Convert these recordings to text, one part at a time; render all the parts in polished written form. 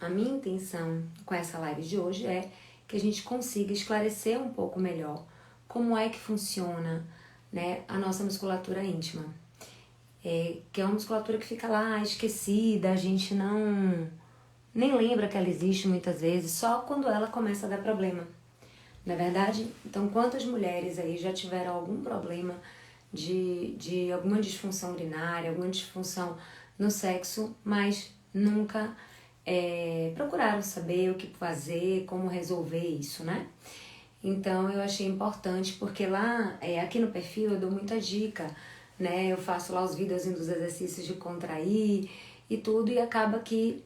a minha intenção com essa live de hoje é que a gente consiga esclarecer um pouco melhor como é que funciona, né, a nossa musculatura íntima. Que é uma musculatura que fica lá esquecida, a gente nem lembra que ela existe muitas vezes, só quando ela começa a dar problema. Não é verdade? Então, quantas mulheres aí já tiveram algum problema de alguma disfunção urinária, alguma disfunção no sexo, mas nunca procuraram saber o que fazer, como resolver isso, né? Então, eu achei importante, porque lá, aqui no perfil, eu dou muita dica, né? Eu faço lá os vídeos dos exercícios de contrair e tudo, e acaba que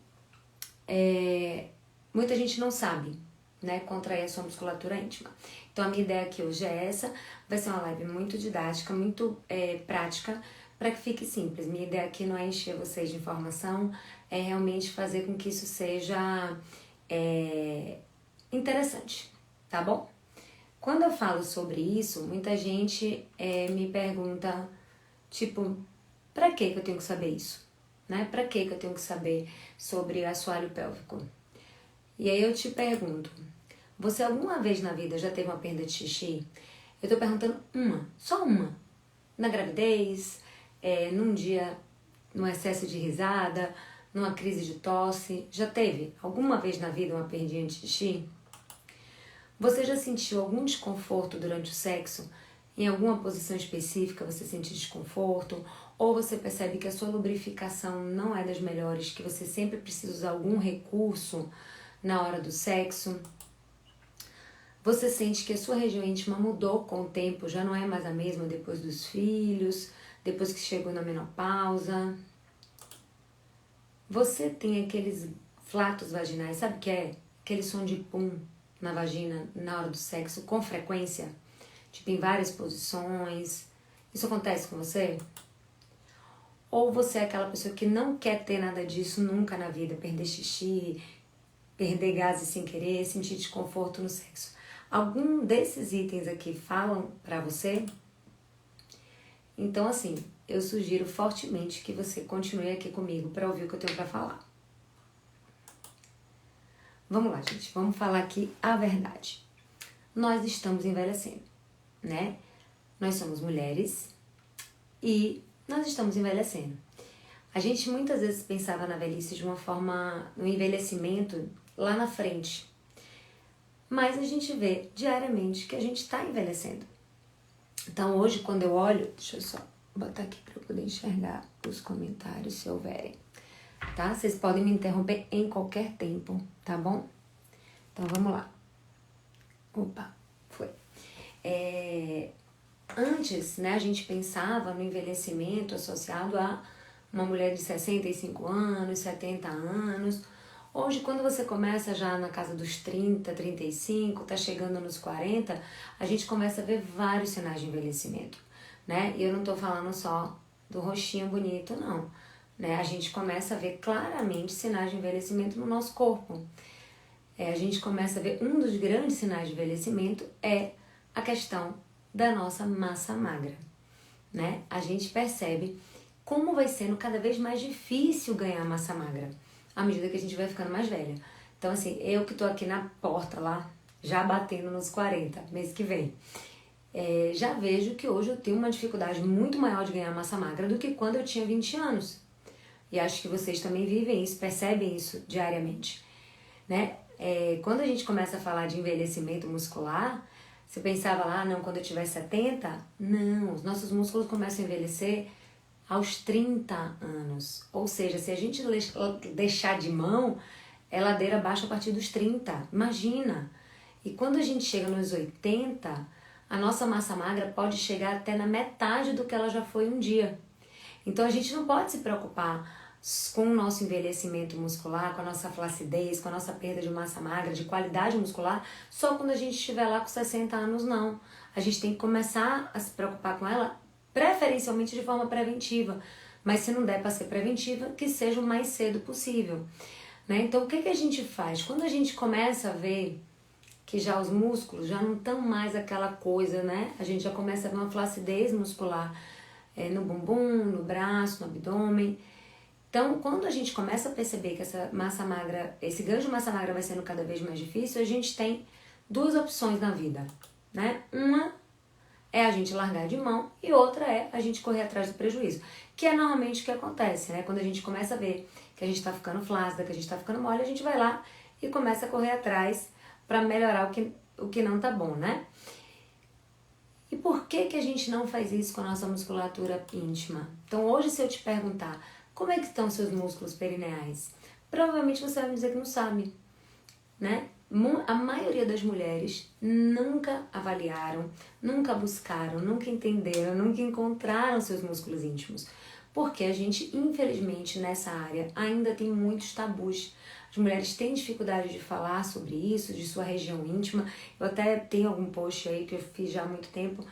muita gente não sabe, né, contrair a sua musculatura íntima. Então a minha ideia aqui hoje é essa, vai ser uma live muito didática, muito prática, para que fique simples. Minha ideia aqui não é encher vocês de informação, é realmente fazer com que isso seja interessante, tá bom? Quando eu falo sobre isso, muita gente me pergunta, tipo, pra que eu tenho que saber isso? Né? Pra que eu tenho que saber sobre assoalho pélvico? E aí eu te pergunto, você alguma vez na vida já teve uma perda de xixi? Eu tô perguntando só uma. Na gravidez, num dia, num excesso de risada, numa crise de tosse. Já teve alguma vez na vida uma perdinha de xixi? Você já sentiu algum desconforto durante o sexo? Em alguma posição específica você sentiu desconforto? Ou você percebe que a sua lubrificação não é das melhores, que você sempre precisa usar algum recurso na hora do sexo? Você sente que a sua região íntima mudou com o tempo, já não é mais a mesma depois dos filhos, depois que chegou na menopausa? Você tem aqueles flatos vaginais, sabe o que é? Aquele som de pum na vagina na hora do sexo com frequência, tipo em várias posições. Isso acontece com você? Ou você é aquela pessoa que não quer ter nada disso nunca na vida, perder xixi, perder gases sem querer, sentir desconforto no sexo? Algum desses itens aqui falam pra você? Então, assim, eu sugiro fortemente que você continue aqui comigo para ouvir o que eu tenho pra falar. Vamos lá, gente, vamos falar aqui a verdade. Nós estamos envelhecendo, né? Nós somos mulheres e nós estamos envelhecendo. A gente muitas vezes pensava na velhice de uma forma, no envelhecimento lá na frente. Mas a gente vê diariamente que a gente está envelhecendo. Então hoje quando eu olho, deixa eu só botar aqui para eu poder enxergar os comentários se houverem, tá? Vocês podem me interromper em qualquer tempo, tá bom? Então vamos lá. Opa, foi. Antes, né, a gente pensava no envelhecimento associado a uma mulher de 65 anos, 70 anos. Hoje, quando você começa já na casa dos 30, 35, tá chegando nos 40, a gente começa a ver vários sinais de envelhecimento, né? E eu não tô falando só do rostinho bonito, não, né? A gente começa a ver claramente sinais de envelhecimento no nosso corpo. A gente começa a ver um dos grandes sinais de envelhecimento é a questão da nossa massa magra, né? A gente percebe como vai sendo cada vez mais difícil ganhar massa magra à medida que a gente vai ficando mais velha. Então, assim, eu que tô aqui na porta lá, já batendo nos 40, mês que vem, já vejo que hoje eu tenho uma dificuldade muito maior de ganhar massa magra do que quando eu tinha 20 anos. E acho que vocês também vivem isso, percebem isso diariamente, né? Quando a gente começa a falar de envelhecimento muscular, você pensava lá, não, quando eu tiver 70? Não, os nossos músculos começam a envelhecer aos 30 anos. Ou seja, se a gente deixar de mão, é ladeira abaixo a partir dos 30. Imagina! E quando a gente chega nos 80, a nossa massa magra pode chegar até na metade do que ela já foi um dia. Então a gente não pode se preocupar com o nosso envelhecimento muscular, com a nossa flacidez, com a nossa perda de massa magra, de qualidade muscular, só quando a gente estiver lá com 60 anos, não. A gente tem que começar a se preocupar com ela preferencialmente de forma preventiva, mas se não der para ser preventiva, que seja o mais cedo possível, né? Então o que a gente faz? Quando a gente começa a ver que já os músculos já não estão mais aquela coisa, né? A gente já começa a ver uma flacidez muscular no bumbum, no braço, no abdômen. Então, quando a gente começa a perceber que essa massa magra, esse ganho de massa magra vai sendo cada vez mais difícil, a gente tem duas opções na vida, né? Uma é a gente largar de mão e outra é a gente correr atrás do prejuízo, que é normalmente o que acontece, né? Quando a gente começa a ver que a gente tá ficando flácida, que a gente tá ficando mole, a gente vai lá e começa a correr atrás para melhorar o que não tá bom, né? E por que que a gente não faz isso com a nossa musculatura íntima? Então hoje, se eu te perguntar como é que estão seus músculos perineais, provavelmente você vai me dizer que não sabe, né? A maioria das mulheres nunca avaliaram, nunca buscaram, nunca entenderam, nunca encontraram seus músculos íntimos. Porque a gente, infelizmente, nessa área ainda tem muitos tabus. As mulheres têm dificuldade de falar sobre isso, de sua região íntima. Eu até tenho algum post aí que eu fiz já há muito tempo,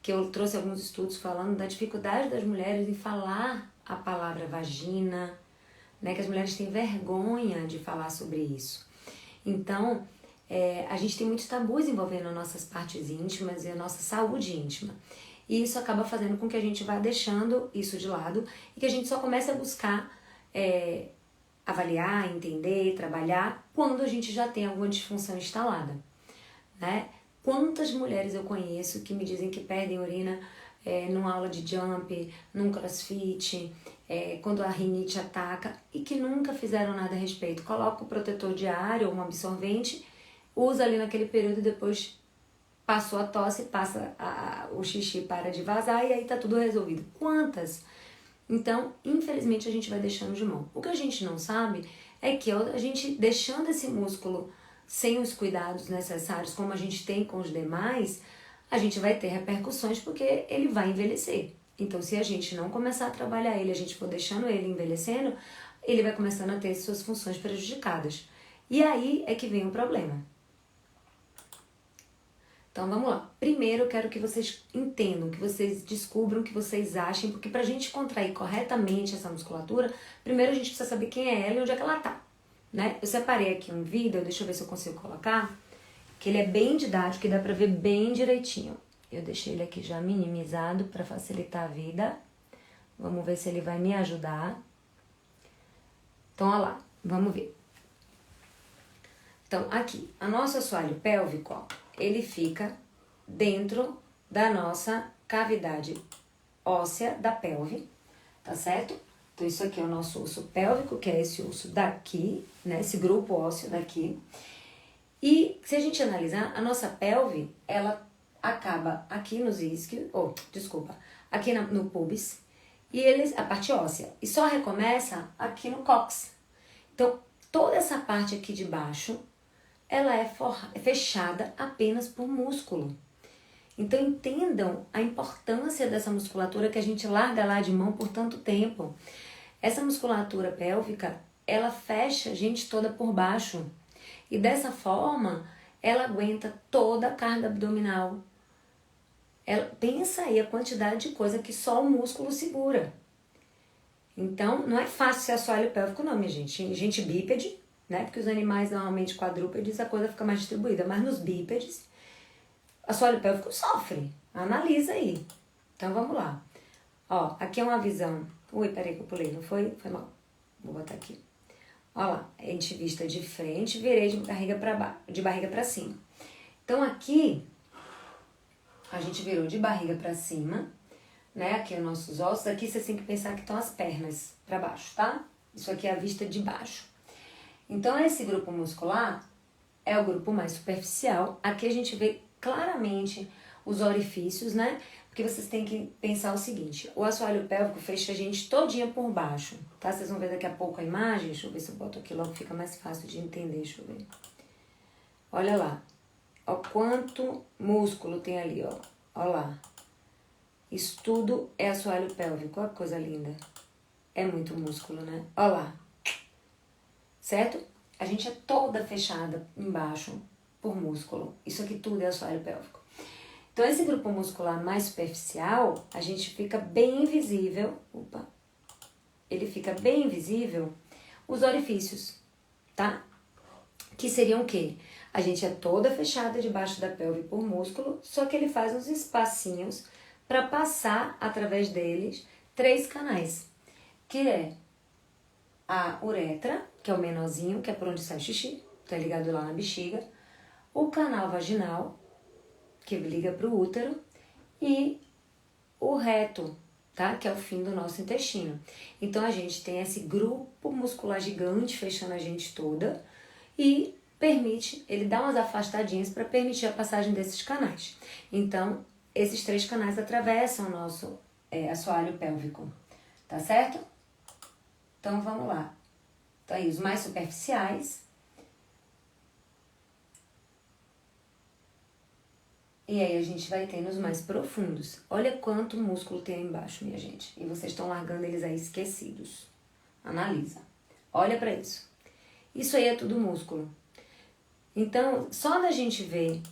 que eu trouxe alguns estudos falando da dificuldade das mulheres em falar a palavra vagina, né? Que as mulheres têm vergonha de falar sobre isso. Então, a gente tem muitos tabus envolvendo nossas partes íntimas e a nossa saúde íntima. E isso acaba fazendo com que a gente vá deixando isso de lado e que a gente só comece a buscar avaliar, entender, trabalhar quando a gente já tem alguma disfunção instalada, né? Quantas mulheres eu conheço que me dizem que perdem urina numa aula de jump, num crossfit, quando a rinite ataca e que nunca fizeram nada a respeito. Coloca o protetor diário ou um absorvente, usa ali naquele período e depois passou a tosse, o xixi para de vazar e aí tá tudo resolvido. Quantas? Então, infelizmente, a gente vai deixando de mão. O que a gente não sabe é que a gente deixando esse músculo sem os cuidados necessários, como a gente tem com os demais, a gente vai ter repercussões porque ele vai envelhecer. Então, se a gente não começar a trabalhar ele, a gente for deixando ele envelhecendo, ele vai começando a ter suas funções prejudicadas. E aí é que vem o problema. Então, vamos lá. Primeiro, eu quero que vocês entendam, que vocês descubram, que vocês achem, porque pra gente contrair corretamente essa musculatura, primeiro a gente precisa saber quem é ela e onde é que ela tá, né? Eu separei aqui um vídeo, deixa eu ver se eu consigo colocar, que ele é bem didático e dá pra ver bem direitinho. Eu deixei ele aqui já minimizado pra facilitar a vida. Vamos ver se ele vai me ajudar. Então, olha lá, vamos ver. Então, aqui, o nosso assoalho pélvico, ó, ele fica dentro da nossa cavidade óssea da pelve, tá certo? Então, isso aqui é o nosso osso pélvico, que é esse osso daqui, né? Esse grupo ósseo daqui. E, se a gente analisar, a nossa pelve, ela acaba aqui nos isquios, aqui no pubis, e a parte óssea, e só recomeça aqui no cóccix. Então, toda essa parte aqui de baixo, ela é fechada apenas por músculo. Então entendam a importância dessa musculatura que a gente larga lá de mão por tanto tempo. Essa musculatura pélvica, ela fecha a gente toda por baixo. E dessa forma, ela aguenta toda a carga abdominal. Pensa aí a quantidade de coisa que só o músculo segura. Então, não é fácil ser assoalho pélvico não, minha gente. Gente bípede, né? Porque os animais normalmente quadrúpedes a coisa fica mais distribuída, mas nos bípedes, assoalho pélvico sofre. Analisa aí. Então vamos lá. Ó, aqui é uma visão. Ui, peraí que eu pulei, não foi? Foi mal. Vou botar aqui. Ó lá, a gente vista de frente, virei de barriga para baixo, de barriga para cima. Então aqui a gente virou de barriga para cima, né? Aqui é os nossos ossos. Aqui você tem que pensar que estão as pernas para baixo, tá? Isso aqui é a vista de baixo. Então, esse grupo muscular é o grupo mais superficial. Aqui a gente vê claramente os orifícios, né? Porque vocês têm que pensar o seguinte, o assoalho pélvico fecha a gente todinha por baixo, tá? Vocês vão ver daqui a pouco a imagem, deixa eu ver se eu boto aqui logo, fica mais fácil de entender, deixa eu ver. Olha lá, ó quanto músculo tem ali, ó, ó lá. Isso tudo é assoalho pélvico, ó que coisa linda. É muito músculo, né? Ó lá. Certo? A gente é toda fechada embaixo por músculo. Isso aqui tudo é assoalho pélvico. Então, esse grupo muscular mais superficial, a gente fica bem invisível. Ele fica bem invisível os orifícios, tá? Que seriam o quê? A gente é toda fechada debaixo da pelve por músculo, só que ele faz uns espacinhos para passar através deles 3 canais, que é a uretra, que é o menorzinho, que é por onde sai o xixi, tá ligado lá na bexiga, o canal vaginal, que liga para o útero, e o reto, tá? Que é o fim do nosso intestino. Então a gente tem esse grupo muscular gigante fechando a gente toda e ele dá umas afastadinhas para permitir a passagem desses canais. Então, esses 3 canais atravessam o nosso assoalho pélvico, tá certo? Então vamos lá. Então aí, os mais superficiais. E aí a gente vai ter nos mais profundos. Olha quanto músculo tem aí embaixo, minha gente. E vocês estão largando eles aí esquecidos. Analisa. Olha pra isso. Isso aí é tudo músculo. Então, só da gente ver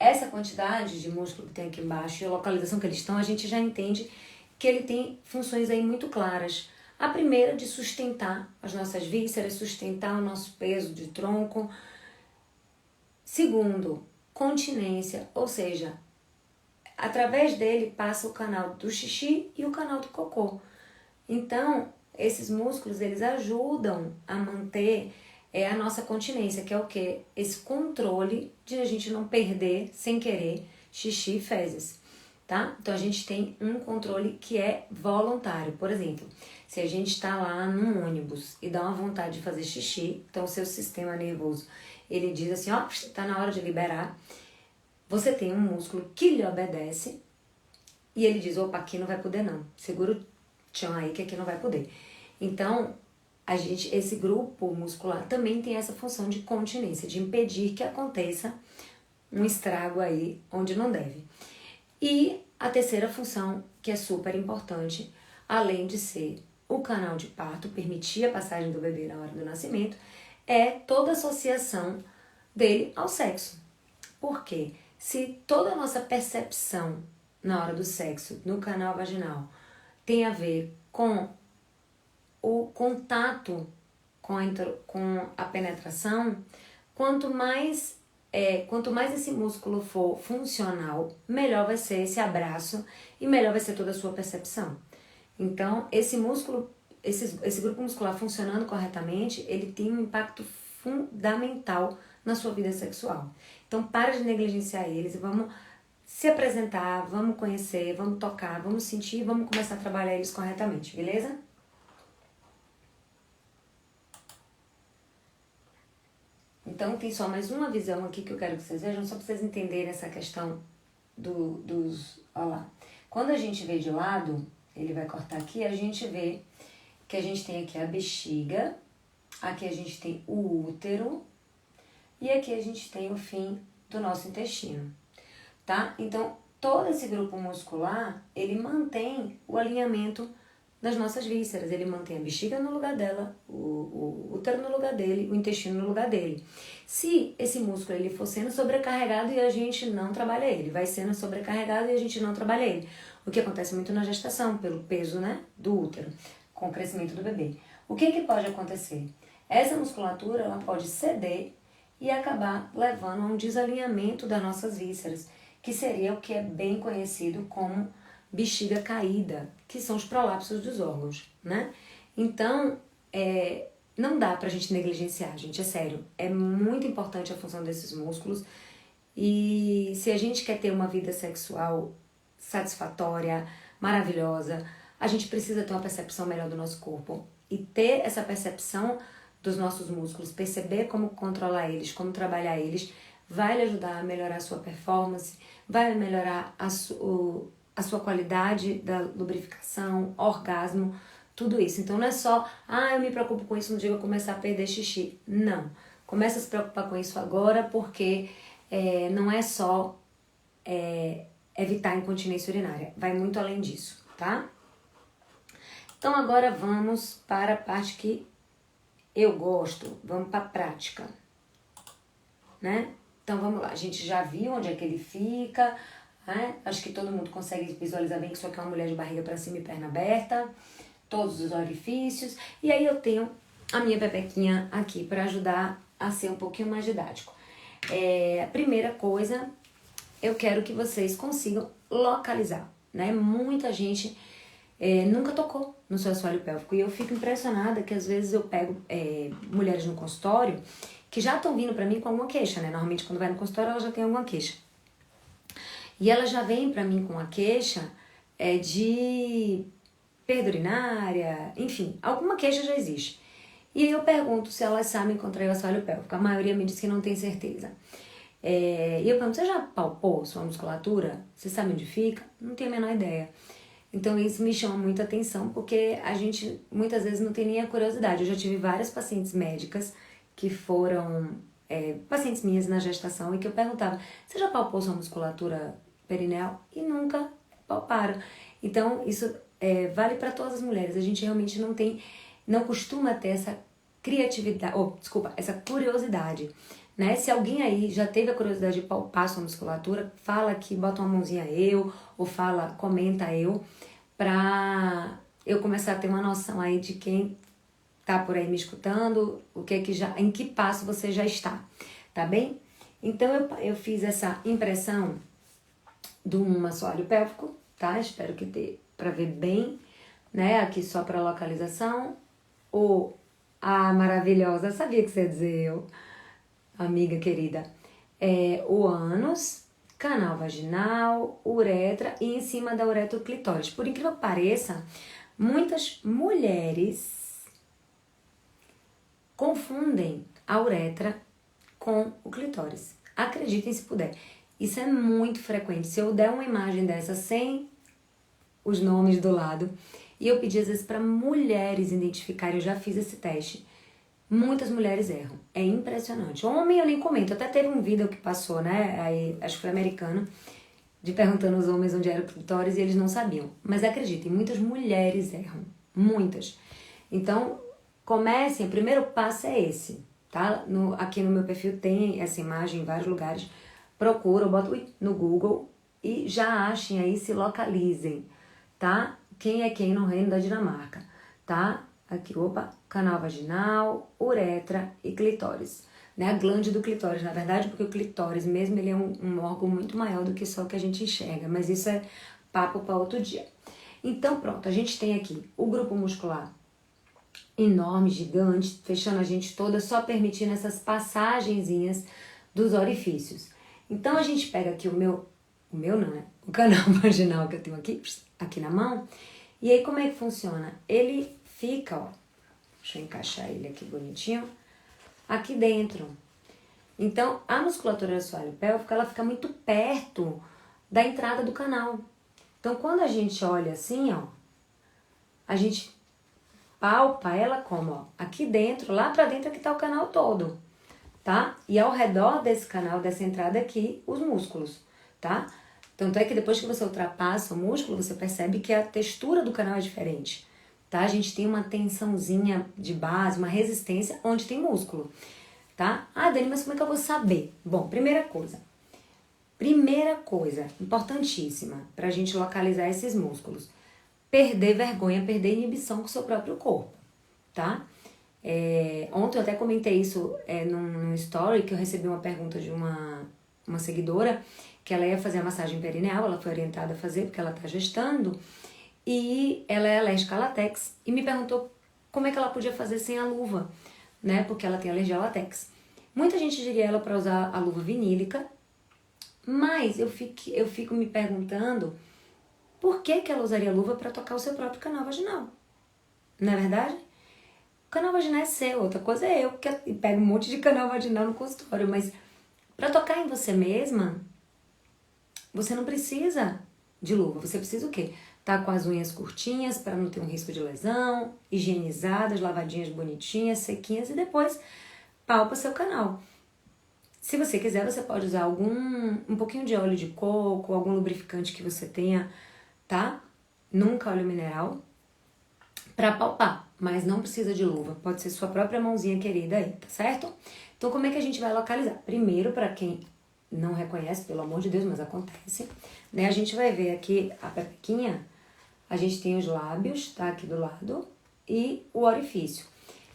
essa quantidade de músculo que tem aqui embaixo e a localização que eles estão, a gente já entende que ele tem funções aí muito claras. A primeira de sustentar as nossas vísceras, sustentar o nosso peso de tronco. Segundo, continência, ou seja, através dele passa o canal do xixi e o canal do cocô. Então, esses músculos, eles ajudam a manter a nossa continência, que é o quê? Esse controle de a gente não perder, sem querer, xixi e fezes, tá? Então, a gente tem um controle que é voluntário. Por exemplo, se a gente está lá num ônibus e dá uma vontade de fazer xixi, então o seu sistema nervoso, ele diz assim, ó, tá na hora de liberar. Você tem um músculo que lhe obedece e ele diz, opa, aqui não vai poder não. Segura o tchan aí que aqui não vai poder. Então, esse grupo muscular também tem essa função de continência, de impedir que aconteça um estrago aí onde não deve. E a terceira função, que é super importante, além de ser o canal de parto, permitir a passagem do bebê na hora do nascimento, é toda a associação dele ao sexo. Por quê? Se toda a nossa percepção na hora do sexo, no canal vaginal, tem a ver com o contato com a penetração, quanto mais esse músculo for funcional, melhor vai ser esse abraço e melhor vai ser toda a sua percepção. Então, esse grupo muscular funcionando corretamente, ele tem um impacto fundamental na sua vida sexual. Então, para de negligenciar eles e vamos se apresentar, vamos conhecer, vamos tocar, vamos sentir, vamos começar a trabalhar eles corretamente, beleza? Então, tem só mais uma visão aqui que eu quero que vocês vejam, só para vocês entenderem essa questão dos... Olha lá. Quando a gente vê de lado, ele vai cortar aqui, a gente vê que a gente tem aqui a bexiga, aqui a gente tem o útero e aqui a gente tem o fim do nosso intestino, tá? Então, todo esse grupo muscular, ele mantém o alinhamento das nossas vísceras, ele mantém a bexiga no lugar dela, o útero no lugar dele, o intestino no lugar dele. Se esse músculo ele for sendo sobrecarregado e a gente não trabalha ele, vai sendo sobrecarregado e a gente não trabalha ele. O que acontece muito na gestação, pelo peso, né, do útero, com o crescimento do bebê. O que pode acontecer? Essa musculatura ela pode ceder e acabar levando a um desalinhamento das nossas vísceras, que seria o que é bem conhecido como bexiga caída, que são os prolapsos dos órgãos, né? Então, não dá pra gente negligenciar, gente, é sério. É muito importante a função desses músculos e se a gente quer ter uma vida sexual satisfatória, maravilhosa, a gente precisa ter uma percepção melhor do nosso corpo e ter essa percepção dos nossos músculos, perceber como controlar eles, como trabalhar eles, vai lhe ajudar a melhorar a sua performance, vai melhorar a sua qualidade da lubrificação, orgasmo, tudo isso. Então não é só, eu me preocupo com isso no dia que eu começar a perder xixi. Não. Começa a se preocupar com isso agora, porque não é só evitar a incontinência urinária. Vai muito além disso, tá? Então agora vamos para a parte que eu gosto. Vamos para a prática, né? Então vamos lá. A gente já viu onde é que ele fica, né? Acho que todo mundo consegue visualizar bem que isso aqui é uma mulher de barriga para cima e perna aberta, todos os orifícios. E aí eu tenho a minha pepequinha aqui para ajudar a ser um pouquinho mais didático. Primeira coisa, eu quero que vocês consigam localizar, né? Muita gente, nunca tocou no seu assoalho pélvico. E eu fico impressionada que às vezes eu pego mulheres no consultório que já estão vindo pra mim com alguma queixa, né? Normalmente quando vai no consultório ela já tem alguma queixa. E ela já vem pra mim com a queixa de perda urinária, enfim, alguma queixa já existe. E aí eu pergunto se elas sabem contrair o assoalho pélvico. A maioria me diz que não tem certeza. E eu pergunto, você já palpou sua musculatura? Você sabe onde fica? Não tenho a menor ideia. Então isso me chama muita atenção, porque a gente muitas vezes não tem nem a curiosidade. Eu já tive várias pacientes médicas que foram pacientes minhas na gestação e que eu perguntava, você já palpou sua musculatura perineal? E nunca palparam. Então isso vale para todas as mulheres. A gente realmente não costuma ter essa criatividade, essa curiosidade. Né? Se alguém aí já teve a curiosidade de palpar sua musculatura, fala aqui, bota uma mãozinha ou comenta pra eu começar a ter uma noção aí de quem tá por aí me escutando, em que passo você já está, tá bem? Então eu fiz essa impressão do assoalho pélvico, tá? Espero que dê pra ver bem, né? Aqui só pra localização. Maravilhosa, sabia que você ia dizer eu. Amiga querida, o ânus, canal vaginal, uretra e em cima da uretra o clitóris. Por incrível que pareça, muitas mulheres confundem a uretra com o clitóris. Acreditem se puder. Isso é muito frequente. Se eu der uma imagem dessa sem os nomes do lado e eu pedir às vezes para mulheres identificarem, eu já fiz esse teste. Muitas mulheres erram. É impressionante. Homem eu nem comento. Até teve um vídeo que passou, né? Aí, acho que foi americano, de perguntando aos homens onde era o clitóris e eles não sabiam. Mas acreditem, muitas mulheres erram. Muitas. Então, comecem. O primeiro passo é esse, tá? Aqui no meu perfil tem essa imagem em vários lugares. Procura, bota no Google e já achem aí, se localizem, tá? Quem é quem no Reino da Dinamarca, tá? Aqui, canal vaginal, uretra e clitóris. Né? A glande do clitóris, na verdade, porque o clitóris mesmo ele é um órgão muito maior do que só o que a gente enxerga, mas isso é papo para outro dia. Então, pronto, a gente tem aqui o grupo muscular enorme, gigante, fechando a gente toda, só permitindo essas passagenzinhas dos orifícios. Então, a gente pega aqui o canal vaginal que eu tenho aqui na mão, e aí como é que funciona? Ele fica, deixa eu encaixar ele aqui bonitinho, aqui dentro. Então, a musculatura do assoalho pélvico, ela fica muito perto da entrada do canal. Então, quando a gente olha assim, a gente palpa ela como, aqui dentro, lá pra dentro que tá o canal todo, tá? E ao redor desse canal, dessa entrada aqui, os músculos, tá? Tanto é que depois que você ultrapassa o músculo, você percebe que a textura do canal é diferente. Tá? A gente tem uma tensãozinha de base, uma resistência onde tem músculo, tá? Dani, mas como é que eu vou saber? Bom, primeira coisa importantíssima pra gente localizar esses músculos. Perder vergonha, perder inibição com o seu próprio corpo, tá? Ontem eu até comentei isso num story, que eu recebi uma pergunta de uma seguidora, que ela ia fazer a massagem perineal, ela foi orientada a fazer porque ela tá gestando, e ela é alérgica a látex e me perguntou como é que ela podia fazer sem a luva, né? Porque ela tem alergia a látex. Muita gente diria ela para usar a luva vinílica, mas eu fico me perguntando por que ela usaria a luva para tocar o seu próprio canal vaginal. Não é verdade? O canal vaginal é seu, outra coisa é eu que pego um monte de canal vaginal no consultório, mas para tocar em você mesma, você não precisa de luva. Você precisa o quê? Tá com as unhas curtinhas para não ter um risco de lesão, higienizadas, lavadinhas bonitinhas, sequinhas e depois palpa seu canal. Se você quiser, você pode usar um pouquinho de óleo de coco, algum lubrificante que você tenha, tá? Nunca óleo mineral, para palpar, mas não precisa de luva. Pode ser sua própria mãozinha querida aí, tá certo? Então, como é que a gente vai localizar? Primeiro, para quem não reconhece, pelo amor de Deus, mas acontece, né? A gente vai ver aqui a pepequinha, a gente tem os lábios, tá? Aqui do lado, e o orifício.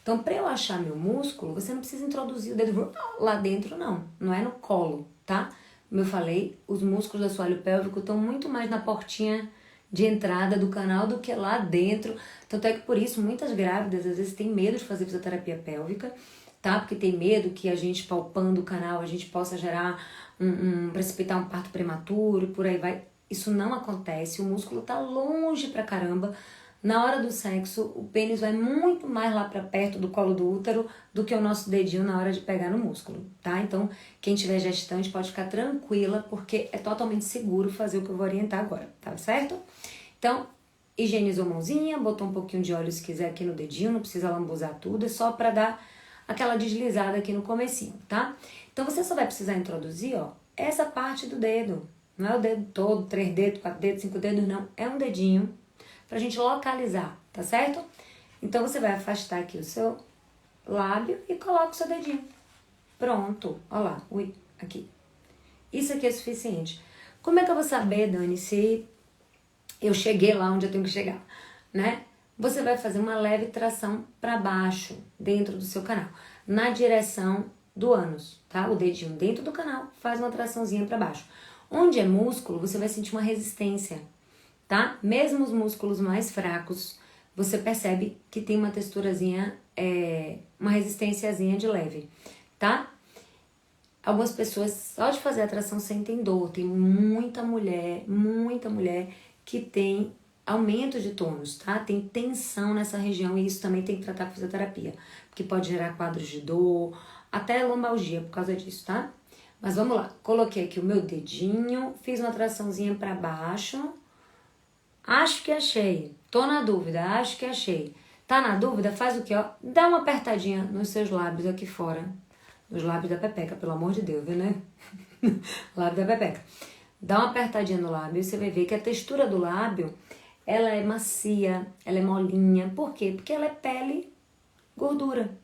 Então, para eu achar meu músculo, você não precisa introduzir o dedo lá dentro, não. Não é no colo, tá? Como eu falei, os músculos do assoalho pélvico estão muito mais na portinha de entrada do canal do que lá dentro. Tanto é que por isso muitas grávidas às vezes têm medo de fazer fisioterapia pélvica, tá? Porque tem medo que a gente palpando o canal a gente possa gerar precipitar um parto prematuro, por aí vai. Isso não acontece, o músculo tá longe pra caramba. Na hora do sexo, o pênis vai muito mais lá pra perto do colo do útero do que o nosso dedinho na hora de pegar no músculo, tá? Então, quem tiver gestante pode ficar tranquila, porque é totalmente seguro fazer o que eu vou orientar agora, tá certo? Então, higienizou a mãozinha, botou um pouquinho de óleo se quiser aqui no dedinho, não precisa lambuzar tudo, é só pra dar aquela deslizada aqui no comecinho, tá? Então, você só vai precisar introduzir, ó, essa parte do dedo. Não é o dedo todo, 3 dedos, 4 dedos, 5 dedos, não. É um dedinho pra gente localizar, tá certo? Então, você vai afastar aqui o seu lábio e coloca o seu dedinho. Pronto. Olha lá. Ui, aqui. Isso aqui é suficiente. Como é que eu vou saber, Dani, se eu cheguei lá onde eu tenho que chegar, né? Você vai fazer uma leve tração para baixo, dentro do seu canal, na direção do ânus, tá? O dedinho dentro do canal faz uma traçãozinha para baixo. Onde é músculo, você vai sentir uma resistência, tá? Mesmo os músculos mais fracos, você percebe que tem uma texturazinha, uma resistênciazinha de leve, tá? Algumas pessoas só de fazer a tração sentem dor. Tem muita mulher que tem aumento de tônus, tá? Tem tensão nessa região e isso também tem que tratar com fisioterapia, porque pode gerar quadros de dor, até lombalgia por causa disso, tá? Mas vamos lá, coloquei aqui o meu dedinho, fiz uma traçãozinha para baixo, acho que achei, tô na dúvida, acho que achei. Tá na dúvida? Faz o quê, ó? Dá uma apertadinha nos seus lábios aqui fora, nos lábios da pepeca, pelo amor de Deus, viu, né? Lábio da pepeca. Dá uma apertadinha no lábio e você vai ver que a textura do lábio, ela é macia, ela é molinha. Por quê? Porque ela é pele, gordura,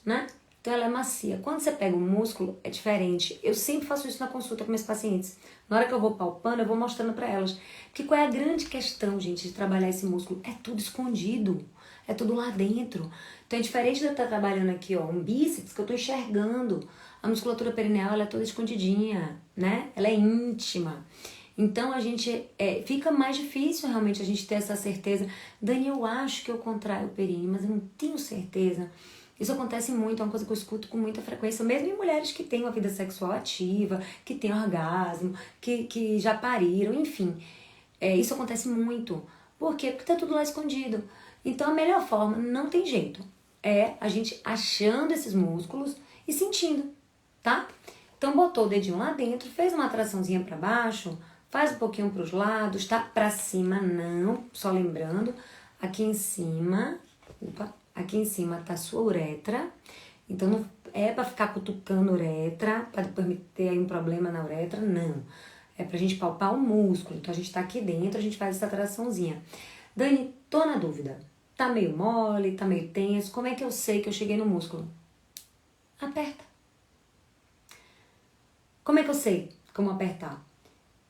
né? Então ela é macia. Quando você pega um músculo, é diferente. Eu sempre faço isso na consulta com meus pacientes. Na hora que eu vou palpando, eu vou mostrando pra elas. Porque qual é a grande questão, gente, de trabalhar esse músculo? É tudo escondido. É tudo lá dentro. Então é diferente de eu estar trabalhando aqui, ó, um bíceps que eu tô enxergando. A musculatura perineal, ela é toda escondidinha, né? Ela é íntima. Então, a gente fica mais difícil realmente a gente ter essa certeza. Dani, eu acho que eu contraio o períneo, mas eu não tenho certeza. Isso acontece muito, é uma coisa que eu escuto com muita frequência, mesmo em mulheres que têm uma vida sexual ativa, que têm orgasmo, que já pariram, enfim. Isso acontece muito. Por quê? Porque tá tudo lá escondido. Então, a melhor forma, não tem jeito, é a gente achando esses músculos e sentindo, tá? Então, botou o dedinho lá dentro, fez uma traçãozinha para baixo, faz um pouquinho para os lados, tá? Para cima não, só lembrando, aqui em cima, aqui em cima tá a sua uretra, então não é para ficar cutucando a uretra, para depois me ter aí um problema na uretra, não. É pra gente palpar o músculo, então a gente tá aqui dentro, a gente faz essa traçãozinha. Dani, tô na dúvida, tá meio mole, tá meio tenso, como é que eu sei que eu cheguei no músculo? Aperta. Como é que eu sei como apertar?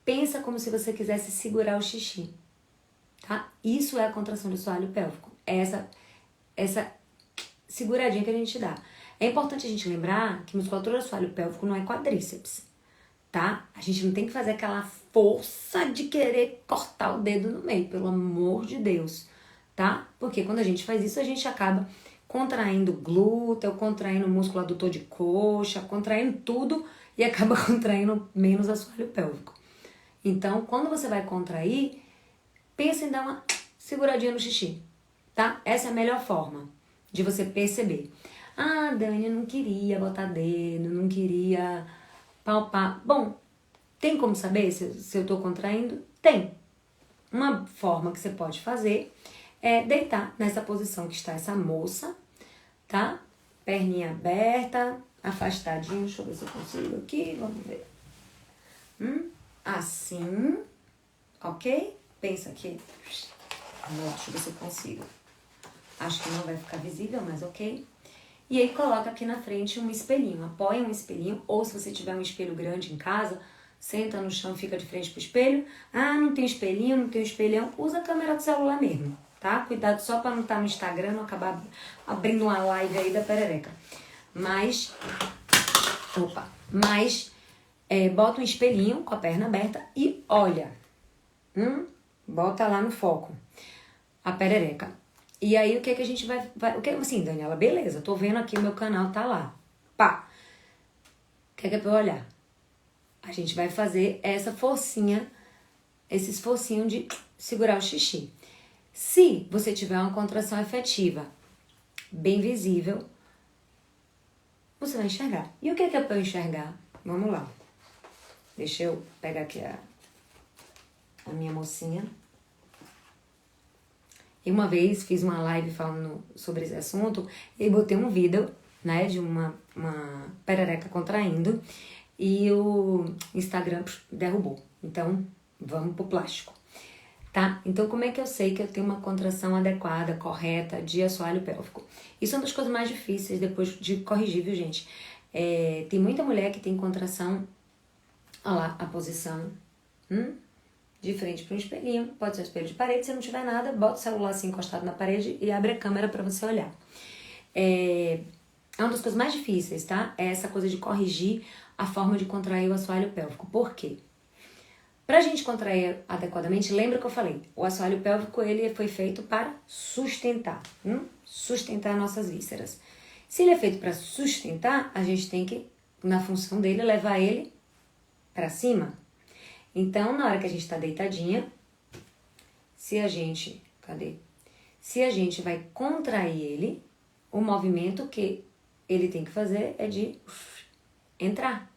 Pensa como se você quisesse segurar o xixi, tá? Isso é a contração do assoalho pélvico. É essa seguradinha que a gente dá. É importante a gente lembrar que musculatura do assoalho pélvico não é quadríceps, tá? A gente não tem que fazer aquela força de querer cortar o dedo no meio, pelo amor de Deus, tá? Porque quando a gente faz isso, a gente acaba contraindo glúteo, contraindo o músculo adutor de coxa, contraindo tudo e acaba contraindo menos assoalho pélvico. Então, quando você vai contrair, pensa em dar uma seguradinha no xixi, tá? Essa é a melhor forma de você perceber. Ah, Dani, eu não queria botar dedo, não queria palpar. Bom, tem como saber se eu tô contraindo? Tem. Uma forma que você pode fazer é deitar nessa posição que está essa moça, tá? Perninha aberta, afastadinho. Deixa eu ver se eu consigo aqui, vamos ver. Assim, ok? Pensa aqui. Deixa eu ver se eu consigo. Acho que não vai ficar visível, mas ok. E aí coloca aqui na frente um espelhinho. Apoia um espelhinho, ou se você tiver um espelho grande em casa, senta no chão, fica de frente pro espelho. Ah, não tem espelhinho, não tem espelhão. Usa a câmera do celular mesmo, tá? Cuidado só pra não estar no Instagram, não acabar abrindo uma live aí da perereca. Mas bota um espelhinho com a perna aberta e olha. Bota lá no foco. A perereca. E aí, o que é que a gente vai... O que, assim, Daniela, beleza, tô vendo aqui o meu canal, tá lá. Pá! O que é pra eu olhar? A gente vai fazer essa forcinha, esse esforcinho de segurar o xixi. Se você tiver uma contração efetiva, bem visível, você vai enxergar. E o que é pra eu enxergar? Vamos lá. Deixa eu pegar aqui a minha mocinha. E uma vez fiz uma live falando sobre esse assunto e botei um vídeo, né, de uma perereca contraindo e o Instagram derrubou. Então, vamos pro plástico, tá? Então, como é que eu sei que eu tenho uma contração adequada, correta de assoalho pélvico? Isso é uma das coisas mais difíceis depois de corrigir, viu, gente? Tem muita mulher que tem contração, olha lá, a posição, de frente para um espelhinho, pode ser um espelho de parede, se não tiver nada, bota o celular assim encostado na parede e abre a câmera para você olhar. É uma das coisas mais difíceis, tá? É essa coisa de corrigir a forma de contrair o assoalho pélvico. Por quê? Pra gente contrair adequadamente, lembra que eu falei, o assoalho pélvico ele foi feito para sustentar, sustentar nossas vísceras. Se ele é feito para sustentar, a gente tem que, na função dele, levar ele para cima. Então, na hora que a gente tá deitadinha, se a gente vai contrair ele, o movimento que ele tem que fazer é de entrar.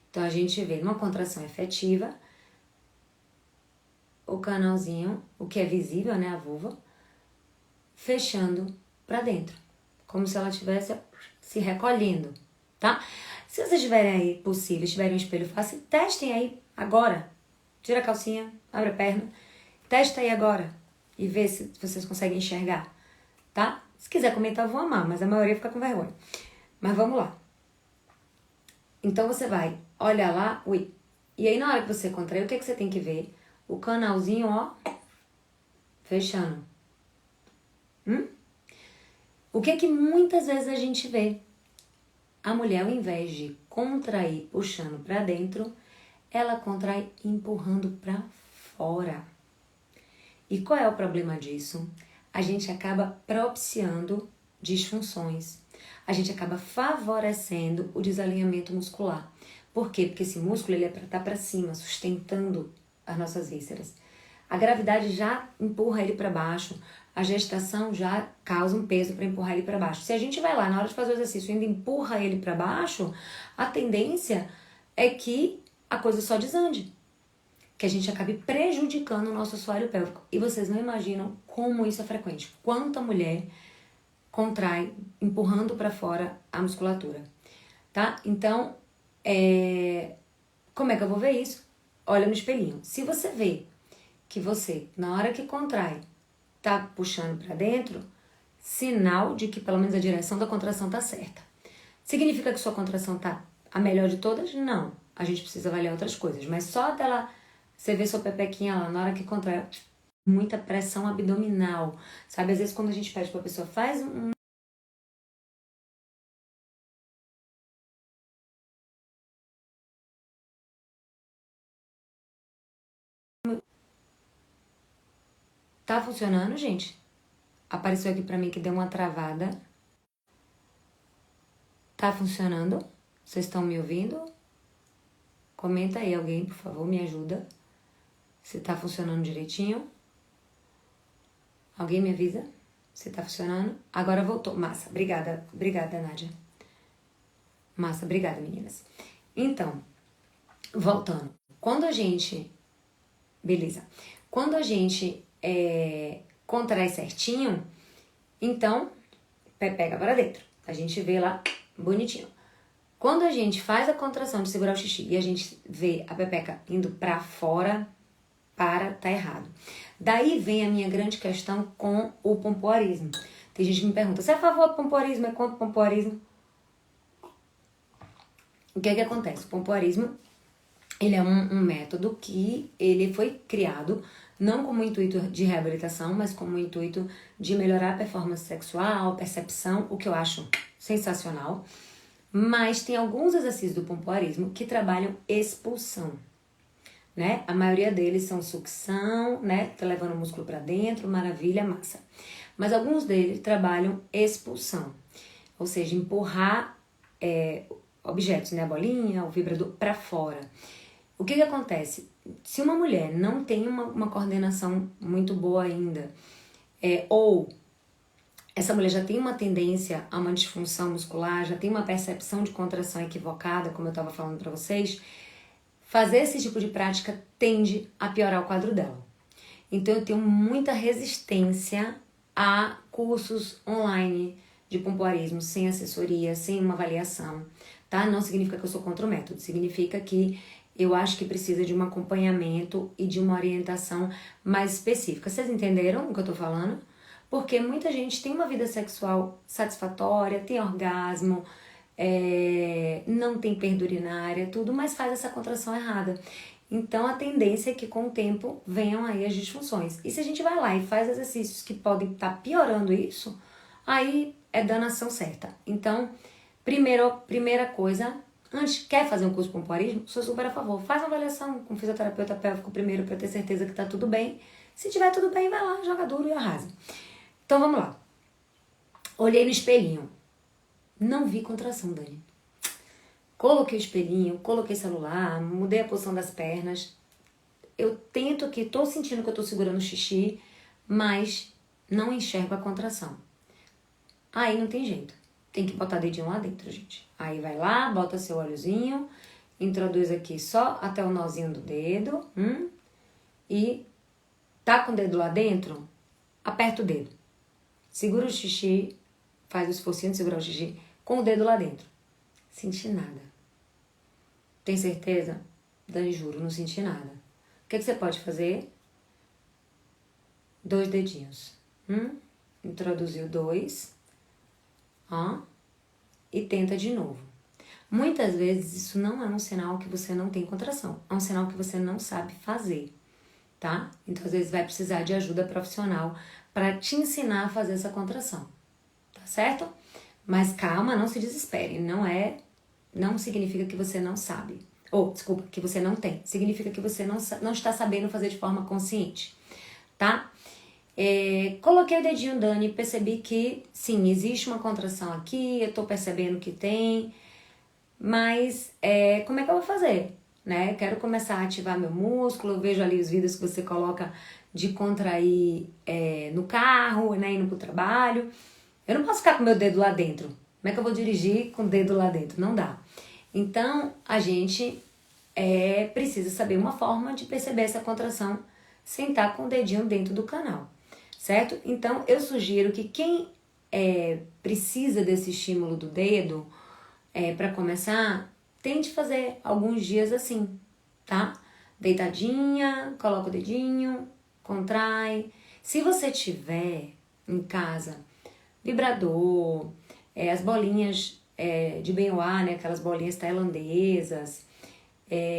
Então, a gente vê numa contração efetiva, o canalzinho, o que é visível, né, a vulva, fechando pra dentro. Como se ela estivesse se recolhendo, tá? Se vocês tiverem aí possível, tiverem um espelho fácil, testem aí agora. Tira a calcinha, abre a perna, testa aí agora e vê se vocês conseguem enxergar, tá? Se quiser comentar, eu vou amar, mas a maioria fica com vergonha. Mas vamos lá. Então você vai olhar lá, e aí na hora que você contrair, o que você tem que ver? O canalzinho, ó, fechando. O que muitas vezes a gente vê? A mulher, ao invés de contrair puxando pra dentro, ela contrai empurrando pra fora. E qual é o problema disso? A gente acaba propiciando disfunções. A gente acaba favorecendo o desalinhamento muscular. Por quê? Porque esse músculo ele é para estar para cima, sustentando as nossas vísceras. A gravidade já empurra ele para baixo. A gestação já causa um peso para empurrar ele para baixo. Se a gente vai lá na hora de fazer o exercício e ainda empurra ele para baixo, a tendência é que a coisa só desande. Que a gente acabe prejudicando o nosso assoalho pélvico. E vocês não imaginam como isso é frequente. Quanta mulher contrai empurrando para fora a musculatura, tá? Então, como é que eu vou ver isso? Olha no espelhinho. Se você vê que você, na hora que contrai, tá puxando para dentro, sinal de que pelo menos a direção da contração tá certa. Significa que sua contração tá a melhor de todas? Não. A gente precisa avaliar outras coisas. Mas só dela, você vê sua pepequinha lá, na hora que contrai, muita pressão abdominal. Sabe, às vezes quando a gente pede pra pessoa, faz um... Tá funcionando, gente? Apareceu aqui pra mim que deu uma travada. Tá funcionando? Vocês estão me ouvindo? Comenta aí alguém, por favor, me ajuda. Se tá funcionando direitinho. Alguém me avisa se tá funcionando. Agora voltou. Massa, obrigada. Obrigada, Nádia. Massa, obrigada, meninas. Então, voltando. Quando a gente... Beleza. Quando a gente contrai certinho, então, pega para dentro. A gente vê lá bonitinho. Quando a gente faz a contração de segurar o xixi e a gente vê a pepeca indo pra fora, tá errado. Daí vem a minha grande questão com o pompoarismo. Tem gente que me pergunta, você é a favor do pompoarismo? É contra o pompoarismo? O que acontece? O pompoarismo, ele é um método que ele foi criado não como intuito de reabilitação, mas como intuito de melhorar a performance sexual, percepção, o que eu acho sensacional. Mas tem alguns exercícios do pompoarismo que trabalham expulsão. né? A maioria deles são sucção, né? Tá levando o músculo para dentro, maravilha, massa. Mas alguns deles trabalham expulsão, ou seja, empurrar objetos, né? A bolinha, o vibrador para fora. O que acontece? Se uma mulher não tem uma coordenação muito boa ainda, ou essa mulher já tem uma tendência a uma disfunção muscular, já tem uma percepção de contração equivocada, como eu estava falando para vocês, fazer esse tipo de prática tende a piorar o quadro dela. Então eu tenho muita resistência a cursos online de pompoarismo sem assessoria, sem uma avaliação, tá? Não significa que eu sou contra o método, significa que eu acho que precisa de um acompanhamento e de uma orientação mais específica. Vocês entenderam o que eu tô falando? Porque muita gente tem uma vida sexual satisfatória, tem orgasmo, não tem perda urinária, tudo, mas faz essa contração errada. Então a tendência é que com o tempo venham aí as disfunções. E se a gente vai lá e faz exercícios que podem estar piorando isso, aí é danação certa. Então, primeira coisa, antes, quer fazer um curso de pompoarismo? Sou super a favor. Faz uma avaliação com fisioterapeuta pélvico primeiro para ter certeza que tá tudo bem. Se tiver tudo bem, vai lá, joga duro e arrasa. Então vamos lá. Olhei no espelhinho. Não vi contração, Dani. Coloquei o espelhinho, coloquei celular, mudei a posição das pernas. Eu tento aqui, tô sentindo que eu tô segurando o xixi, mas não enxergo a contração. Aí não tem jeito. Tem que botar dedinho lá dentro, gente. Aí vai lá, bota seu olhozinho, introduz aqui só até o nozinho do dedo. E tá com o dedo lá dentro? Aperta o dedo. Segura o xixi, faz o esforcinho de segurar o xixi com o dedo lá dentro. Senti nada. Tem certeza? Dani, juro, não senti nada. O que você pode fazer? 2 dedinhos. Introduziu 2. E tenta de novo. Muitas vezes isso não é um sinal que você não tem contração. É um sinal que você não sabe fazer, tá? Então, às vezes, vai precisar de ajuda profissional para te ensinar a fazer essa contração. Tá certo? Mas calma, não se desespere. Não significa que você não sabe. Desculpa, que você não tem. Significa que você não está sabendo fazer de forma consciente, tá? Coloquei o dedinho, Dani, percebi que, sim, existe uma contração aqui, eu tô percebendo que tem, mas como é que eu vou fazer? Né? Quero começar a ativar meu músculo, eu vejo ali os vídeos que você coloca de contrair no carro, né, indo pro trabalho. Eu não posso ficar com o meu dedo lá dentro. Como é que eu vou dirigir com o dedo lá dentro? Não dá. Então, a gente precisa saber uma forma de perceber essa contração sem estar com o dedinho dentro do canal, certo? Então, eu sugiro que quem precisa desse estímulo do dedo para começar, tente fazer alguns dias assim, tá? Deitadinha, coloca o dedinho, contrai. Se você tiver em casa vibrador, as bolinhas de benhoá, né? Aquelas bolinhas tailandesas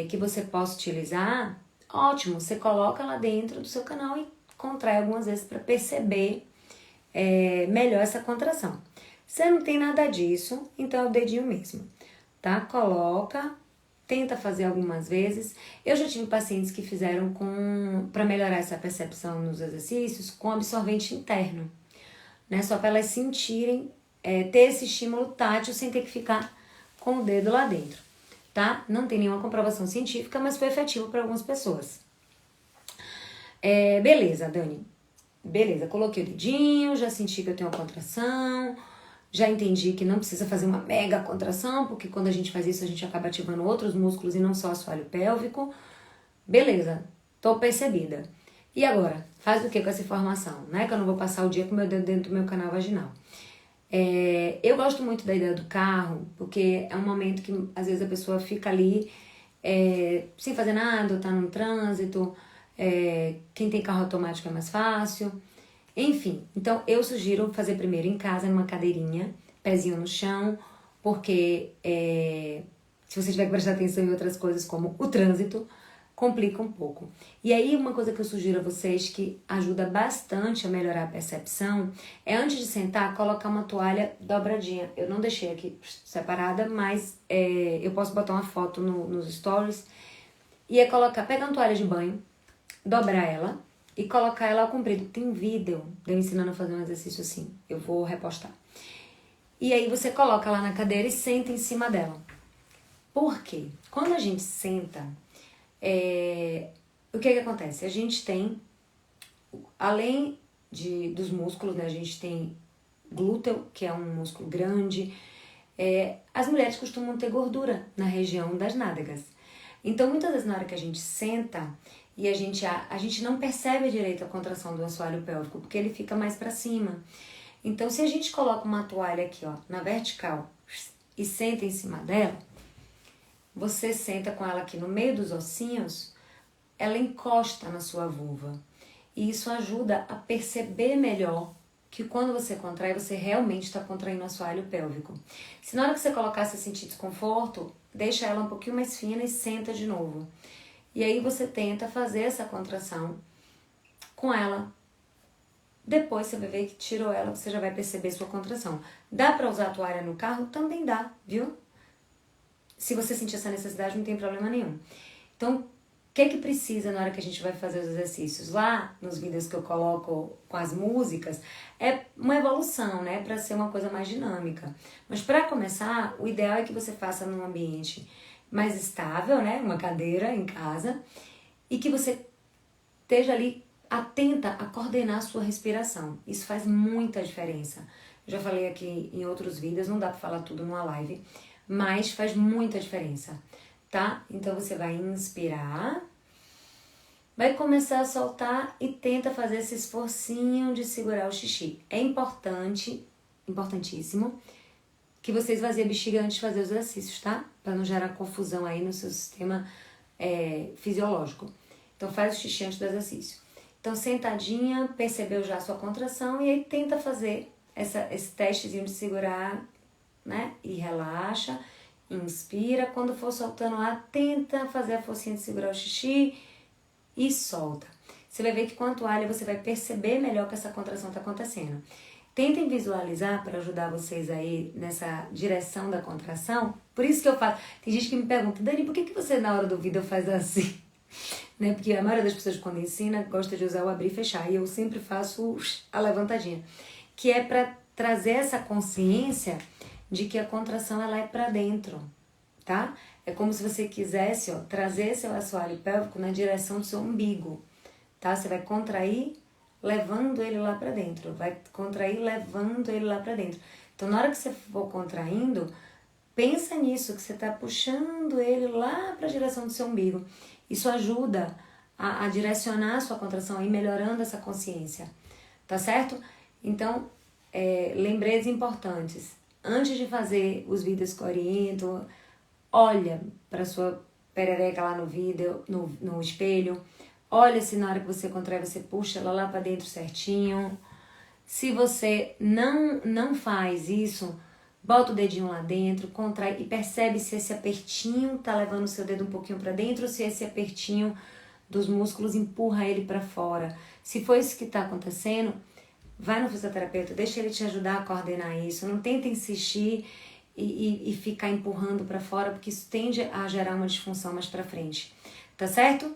que você possa utilizar, ótimo, você coloca lá dentro do seu canal e contrai algumas vezes para perceber melhor essa contração. Se não tem nada disso, então é o dedinho mesmo, tá? Coloca, tenta fazer algumas vezes. Eu já tive pacientes que fizeram para melhorar essa percepção nos exercícios com absorvente interno, né? Só para elas sentirem, ter esse estímulo tátil sem ter que ficar com o dedo lá dentro, tá? Não tem nenhuma comprovação científica, mas foi efetivo para algumas pessoas. Beleza, Dani. Beleza, coloquei o dedinho, já senti que eu tenho uma contração, já entendi que não precisa fazer uma mega contração, porque quando a gente faz isso, a gente acaba ativando outros músculos e não só o assoalho pélvico. Beleza, tô percebida. E agora? Faz o que com essa informação? Né? Que eu não vou passar o dia com o meu dedo dentro do meu canal vaginal. Eu gosto muito da ideia do carro, porque é um momento que às vezes a pessoa fica ali sem fazer nada, ou tá num trânsito. Quem tem carro automático é mais fácil. Enfim, então eu sugiro fazer primeiro em casa, numa cadeirinha, pezinho no chão, porque se você tiver que prestar atenção em outras coisas como o trânsito, complica um pouco. E aí uma coisa que eu sugiro a vocês que ajuda bastante a melhorar a percepção é antes de sentar, colocar uma toalha dobradinha. Eu não deixei aqui separada, mas eu posso botar uma foto nos stories. E é colocar, pegar uma toalha de banho, dobrar ela e colocar ela ao comprido. Tem um vídeo de eu ensinando a fazer um exercício assim. Eu vou repostar. E aí você coloca lá na cadeira e senta em cima dela. Por quê? Quando a gente senta, o que acontece? A gente tem, além dos músculos, né? A gente tem glúteo, que é um músculo grande. As mulheres costumam ter gordura na região das nádegas. Então, muitas vezes, na hora que a gente senta e a gente não percebe direito a contração do assoalho pélvico, porque ele fica mais para cima. Então, se a gente coloca uma toalha aqui, ó, na vertical e senta em cima dela, você senta com ela aqui no meio dos ossinhos, ela encosta na sua vulva. E isso ajuda a perceber melhor que quando você contrai, você realmente está contraindo o assoalho pélvico. Se na hora que você colocar você sentir desconforto, deixa ela um pouquinho mais fina e senta de novo. E aí você tenta fazer essa contração com ela. Depois você vai ver que tirou ela, você já vai perceber sua contração. Dá para usar a toalha no carro? Também dá, viu? Se você sentir essa necessidade, não tem problema nenhum. Então, o que precisa na hora que a gente vai fazer os exercícios? Lá, nos vídeos que eu coloco com as músicas, é uma evolução, né? Para ser uma coisa mais dinâmica. Mas para começar, o ideal é que você faça num ambiente mais estável, né? Uma cadeira em casa. E que você esteja ali atenta a coordenar a sua respiração. Isso faz muita diferença. Eu já falei aqui em outros vídeos, não dá para falar tudo numa live, mas faz muita diferença, tá? Então você vai inspirar, vai começar a soltar e tenta fazer esse esforcinho de segurar o xixi. É importante, importantíssimo, que você esvazie a bexiga antes de fazer os exercícios, tá? Para não gerar confusão aí no seu sistema fisiológico. Então faz o xixi antes do exercício. Então sentadinha, percebeu já a sua contração e aí tenta fazer esse testezinho de segurar, né? E relaxa, inspira. Quando for soltando ar, tenta fazer a forcinha de segurar o xixi e solta. Você vai ver que com a toalha você vai perceber melhor que essa contração está acontecendo. Tentem visualizar para ajudar vocês aí nessa direção da contração. Por isso que eu faço. Tem gente que me pergunta, Dani, por que você na hora do vídeo faz assim? Né? Porque a maioria das pessoas quando ensina gosta de usar o abrir e fechar. E eu sempre faço a levantadinha. Que é para trazer essa consciência de que a contração ela é para dentro, tá? É como se você quisesse, ó, trazer seu assoalho pélvico na direção do seu umbigo, tá? Você vai contrair levando ele lá para dentro, vai contrair levando ele lá para dentro. Então, na hora que você for contraindo, pensa nisso, que você tá puxando ele lá para a direção do seu umbigo. Isso ajuda a direcionar a sua contração e melhorando essa consciência, tá certo? Então, lembretes importantes. Antes de fazer os vídeos que eu oriento, olha para sua perereca lá no vídeo, no espelho. Olha se na hora que você contrai, você puxa ela lá para dentro certinho. Se você não faz isso, bota o dedinho lá dentro, contrai e percebe se esse apertinho tá levando o seu dedo um pouquinho para dentro ou se esse apertinho dos músculos empurra ele para fora. Se for isso que tá acontecendo, vai no fisioterapeuta, deixa ele te ajudar a coordenar isso. Não tenta insistir e ficar empurrando para fora, porque isso tende a gerar uma disfunção mais para frente. Tá certo?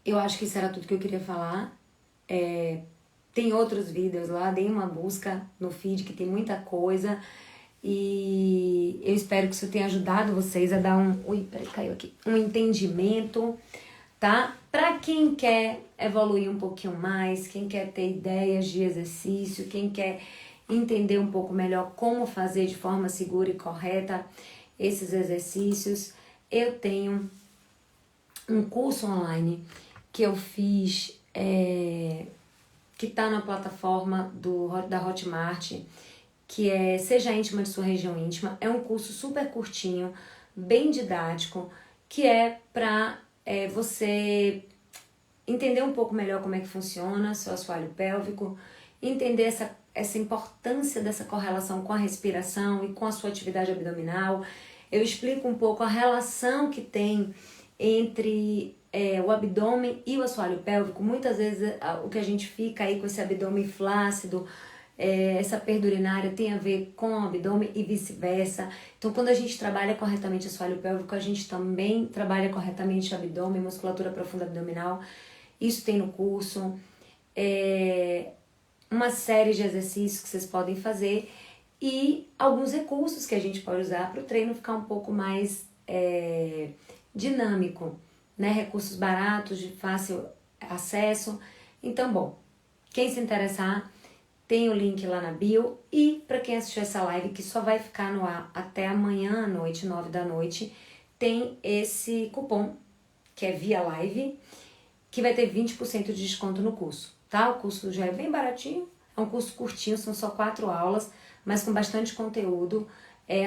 Eu acho que isso era tudo que eu queria falar. Tem outros vídeos lá, dei uma busca no feed que tem muita coisa. E eu espero que isso tenha ajudado vocês a dar um entendimento, tá? Para quem quer evoluir um pouquinho mais, quem quer ter ideias de exercício, quem quer entender um pouco melhor como fazer de forma segura e correta esses exercícios, eu tenho um curso online que eu fiz, que está na plataforma da Hotmart, que é Seja Íntima de Sua Região Íntima. É um curso super curtinho, bem didático, que é para você entender um pouco melhor como é que funciona seu assoalho pélvico, entender essa importância dessa correlação com a respiração e com a sua atividade abdominal. Eu explico um pouco a relação que tem entre o abdômen e o assoalho pélvico. Muitas vezes o que a gente fica aí com esse abdômen flácido essa perda urinária tem a ver com o abdômen e vice-versa. Então, quando a gente trabalha corretamente o assoalho pélvico, a gente também trabalha corretamente o abdômen, musculatura profunda abdominal. Isso tem no curso. Uma série de exercícios que vocês podem fazer e alguns recursos que a gente pode usar para o treino ficar um pouco mais dinâmico, né? Recursos baratos, de fácil acesso. Então, bom, quem se interessar, tem o link lá na bio. E para quem assistiu essa live, que só vai ficar no ar até amanhã à noite, 9 da noite, tem esse cupom, que é via live, que vai ter 20% de desconto no curso, tá? O curso já é bem baratinho, é um curso curtinho, são só 4 aulas, mas com bastante conteúdo,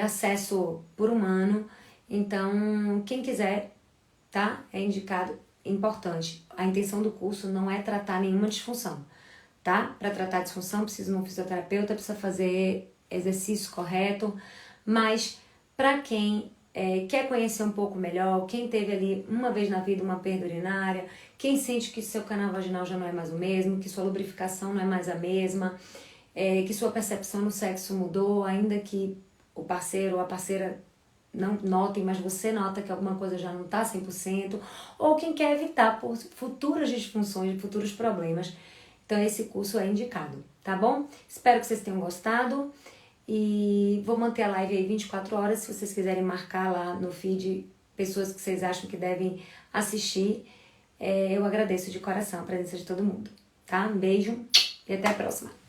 acesso por um ano. Então, quem quiser, tá? É indicado. Importante, a intenção do curso não é tratar nenhuma disfunção, tá? Para tratar disfunção precisa de um fisioterapeuta, precisa fazer exercício correto, mas para quem quer conhecer um pouco melhor, quem teve ali uma vez na vida uma perda urinária, quem sente que seu canal vaginal já não é mais o mesmo, que sua lubrificação não é mais a mesma, que sua percepção no sexo mudou, ainda que o parceiro ou a parceira não notem, mas você nota que alguma coisa já não está 100%, ou quem quer evitar por futuras disfunções, futuros problemas. Então esse curso é indicado, tá bom? Espero que vocês tenham gostado e vou manter a live aí 24 horas, se vocês quiserem marcar lá no feed pessoas que vocês acham que devem assistir, eu agradeço de coração a presença de todo mundo, tá? Um beijo e até a próxima.